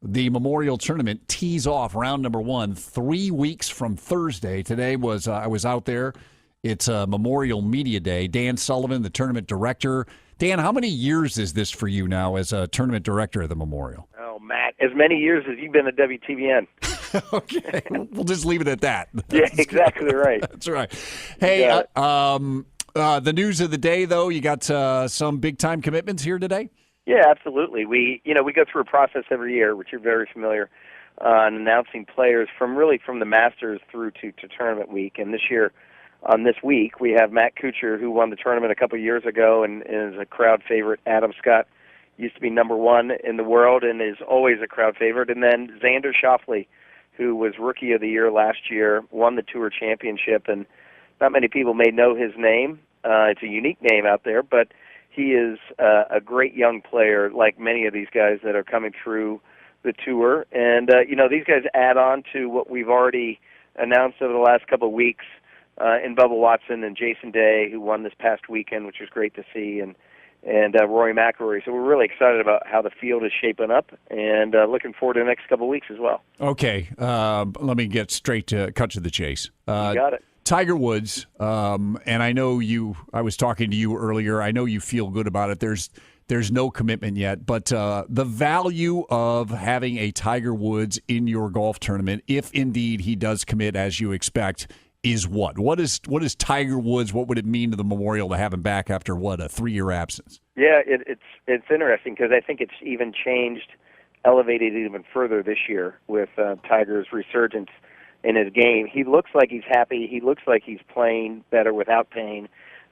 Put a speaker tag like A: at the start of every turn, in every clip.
A: The Memorial Tournament tees off round number 1 3 weeks from Thursday. Today was I was out there. It's Memorial Media Day. Dan Sullivan, the tournament director. Dan, how many years is this for you now as a tournament director of the Memorial?
B: Oh, Matt, as many years as you've been at WTVN.
A: Okay, we'll just leave it at that.
B: Yeah, exactly right.
A: That's right. Hey, the news of the day, though, you got some big-time commitments here today?
B: Yeah, absolutely. We go through a process every year, which you're very familiar, on announcing players from the Masters through to tournament week. And this year, on this week, we have Matt Kuchar, who won the tournament a couple years ago and is a crowd favorite. Adam Scott used to be number 1 in the world and is always a crowd favorite. And then Xander Schauffele, who was Rookie of the Year last year, won the Tour Championship, and not many people may know his name. It's a unique name out there, but he is a great young player, like many of these guys that are coming through the tour. And, these guys add on to what we've already announced over the last couple of weeks in Bubba Watson and Jason Day, who won this past weekend, which was great to see, and Rory McIlroy. So we're really excited about how the field is shaping up and looking forward to the next couple of weeks as well.
A: Okay. Let me get cut to the chase.
B: You got it.
A: Tiger Woods, and I know I was talking to you earlier. I know you feel good about it. There's no commitment yet, but the value of having a Tiger Woods in your golf tournament, if indeed he does commit as you expect, is what? What is Tiger Woods? What would it mean to the Memorial to have him back after, a 3-year absence?
B: Yeah, it's interesting because I think it's even elevated even further this year with Tiger's resurgence in his game. He looks like he's happy. He looks like he's playing better without pain,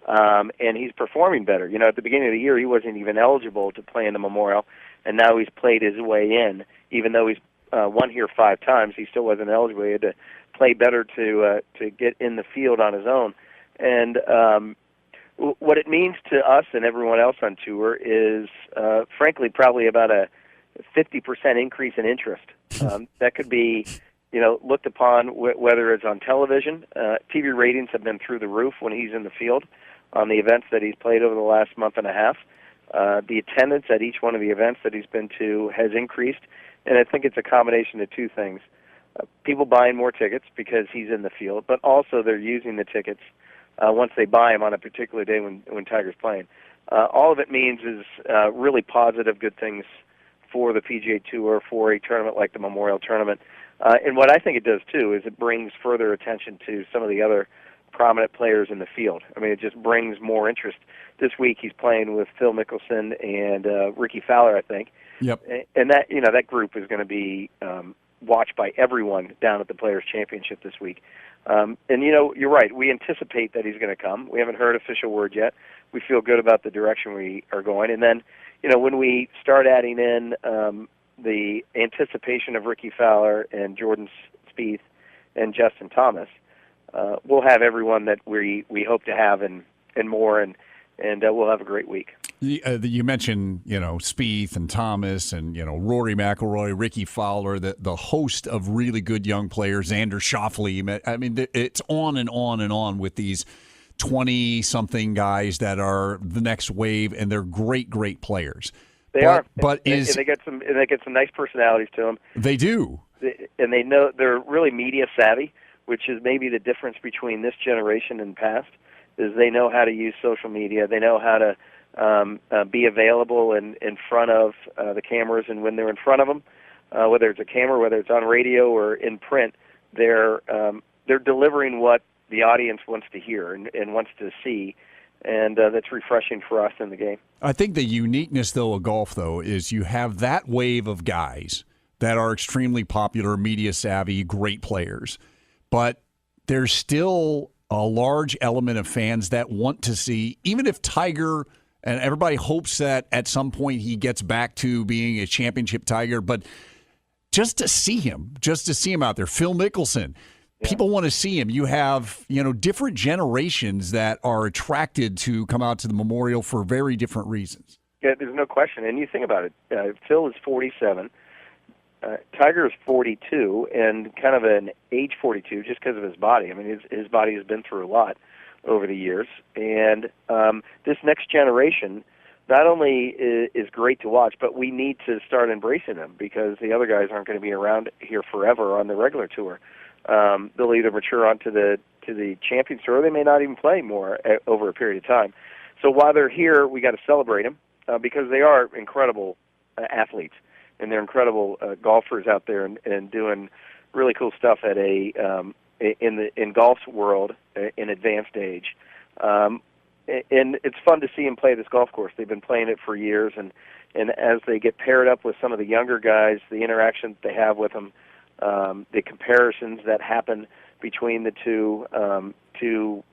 B: and he's performing better. At the beginning of the year, he wasn't even eligible to play in the Memorial, and now he's played his way in. Even though he's won here 5 times, he still wasn't eligible. He had to play better to get in the field on his own. And what it means to us and everyone else on tour is, frankly, probably about a 50% increase in interest. That could be looked upon whether it's on television. TV ratings have been through the roof when he's in the field on the events that he's played over the last month and a half. The attendance at each one of the events that he's been to has increased, and I think it's a combination of 2 things. People buying more tickets because he's in the field, but also they're using the tickets once they buy them on a particular day when Tiger's playing. All of it means is really positive, good things for the PGA Tour, for a tournament like the Memorial Tournament. And what I think it does, too, is it brings further attention to some of the other prominent players in the field. I mean, it just brings more interest. This week he's playing with Phil Mickelson and Ricky Fowler, I think.
A: Yep.
B: And that group is going to be watched by everyone down at the Players' Championship this week. And, you're right. We anticipate that he's going to come. We haven't heard official word yet. We feel good about the direction we are going. And then, when we start adding in the anticipation of Ricky Fowler and Jordan Spieth and Justin Thomas, we'll have everyone that we hope to have and more, and we'll have a great week.
A: You mentioned, Spieth and Thomas and, Rory McIlroy, Ricky Fowler, the host of really good young players, Xander Schauffele. I mean, it's on and on and on with these 20-something guys that are the next wave, and they're great, great players.
B: They are,
A: but
B: and they get some nice personalities to them.
A: They do,
B: and they know they're really media savvy, which is maybe the difference between this generation and past. Is they know how to use social media. They know how to be available in front of the cameras, and when they're in front of them, whether it's a camera, whether it's on radio or in print, they're delivering what the audience wants to hear and wants to see. And that's refreshing for us in the game.
A: I think the uniqueness, though, of golf, though, is you have that wave of guys that are extremely popular, media-savvy, great players. But there's still a large element of fans that want to see, even if Tiger, and everybody hopes that at some point he gets back to being a championship Tiger, but just to see him out there. Phil Mickelson. People want to see him. You have, different generations that are attracted to come out to the Memorial for very different reasons.
B: Yeah, there's no question. And you think about it. Phil is 47. Tiger is 42, and kind of an age 42 just because of his body. I mean, his body has been through a lot over the years. And this next generation not only is great to watch, but we need to start embracing them because the other guys aren't going to be around here forever on the regular tour. They'll either mature onto the Champions Tour, or they may not even play more over a period of time. So while they're here, we got to celebrate them because they are incredible athletes and they're incredible golfers out there and doing really cool stuff at in golf's world in advanced age. And it's fun to see them play this golf course. They've been playing it for years, and as they get paired up with some of the younger guys, the interactions they have with them, the comparisons that happen between the two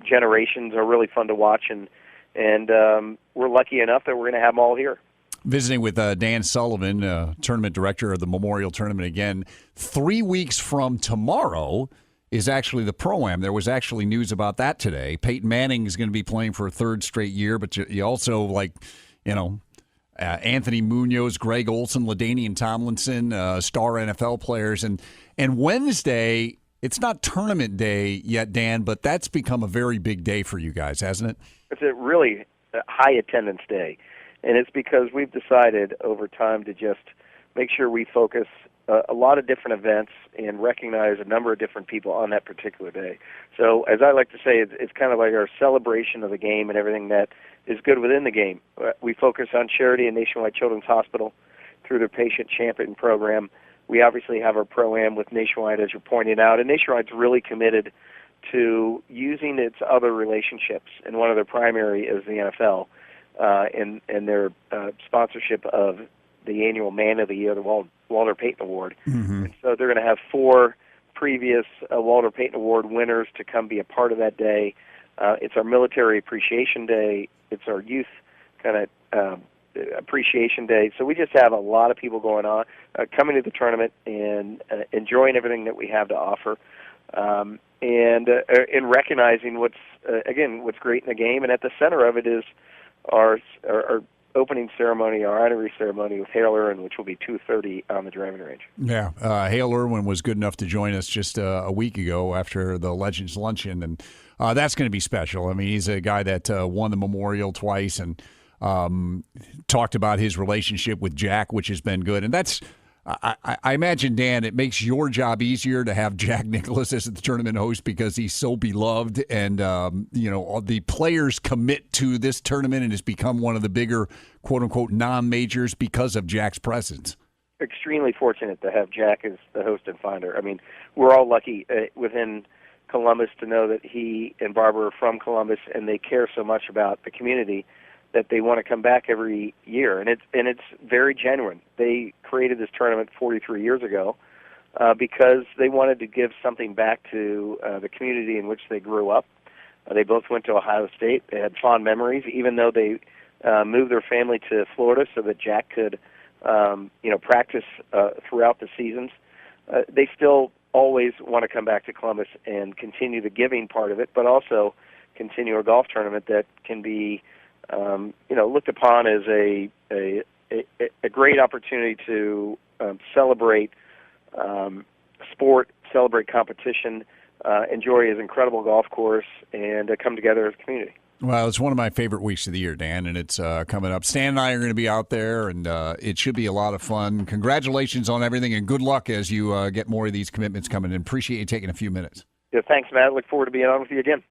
B: generations are really fun to watch, and we're lucky enough that we're going to have them all here.
A: Visiting with Dan Sullivan, tournament director of the Memorial Tournament again. 3 weeks from tomorrow is actually the Pro-Am. There was actually news about that today. Peyton Manning is going to be playing for a third straight year, but you also, Anthony Munoz, Greg Olson, LaDainian Tomlinson, star NFL players. And Wednesday, it's not tournament day yet, Dan, but that's become a very big day for you guys, hasn't it?
B: It's a really high attendance day, and it's because we've decided over time to just make sure we focus a lot of different events and recognize a number of different people on that particular day. So as I like to say, it's kind of like our celebration of the game and everything that is good within the game. We focus on charity and Nationwide Children's Hospital through their Patient Champion program. We obviously have our Pro-Am with Nationwide, as you're pointing out, and Nationwide's really committed to using its other relationships, and one of their primary is the NFL and their sponsorship of the annual Man of the Year, the Walter Payton Award. Mm-hmm. And so they're going to have 4 previous Walter Payton Award winners to come be a part of that day. It's our Military Appreciation Day. It's our Youth kind of Appreciation Day. So we just have a lot of people going on, coming to the tournament and enjoying everything that we have to offer, and in recognizing what's great in the game. And at the center of it is our opening ceremony, our honorary ceremony with Hale Irwin, which will be 2:30 on the driving range.
A: Yeah, Hale Irwin was good enough to join us just a week ago after the Legends Luncheon, and that's going to be special. I mean, he's a guy that won the Memorial twice and talked about his relationship with Jack, which has been good. And that's, I imagine, Dan, it makes your job easier to have Jack Nicklaus as the tournament host because he's so beloved, and all the players commit to this tournament, and it's become one of the bigger, quote unquote, non-majors because of Jack's presence.
B: Extremely fortunate to have Jack as the host and finder. I mean, we're all lucky within Columbus to know that he and Barbara are from Columbus, and they care so much about the community that they want to come back every year, and it's very genuine. They created this tournament 43 years ago because they wanted to give something back to the community in which they grew up. They both went to Ohio State. They had fond memories, even though they moved their family to Florida so that Jack could, practice throughout the seasons. They still always want to come back to Columbus and continue the giving part of it, but also continue a golf tournament that can be looked upon as a great opportunity to celebrate sport, celebrate competition, enjoy his incredible golf course, and come together as a community.
A: Well, it's one of my favorite weeks of the year, Dan, and it's coming up. Stan and I are going to be out there, and it should be a lot of fun. Congratulations on everything, and good luck as you get more of these commitments coming in. Appreciate you taking a few minutes.
B: Yeah, thanks, Matt. Look forward to being on with you again.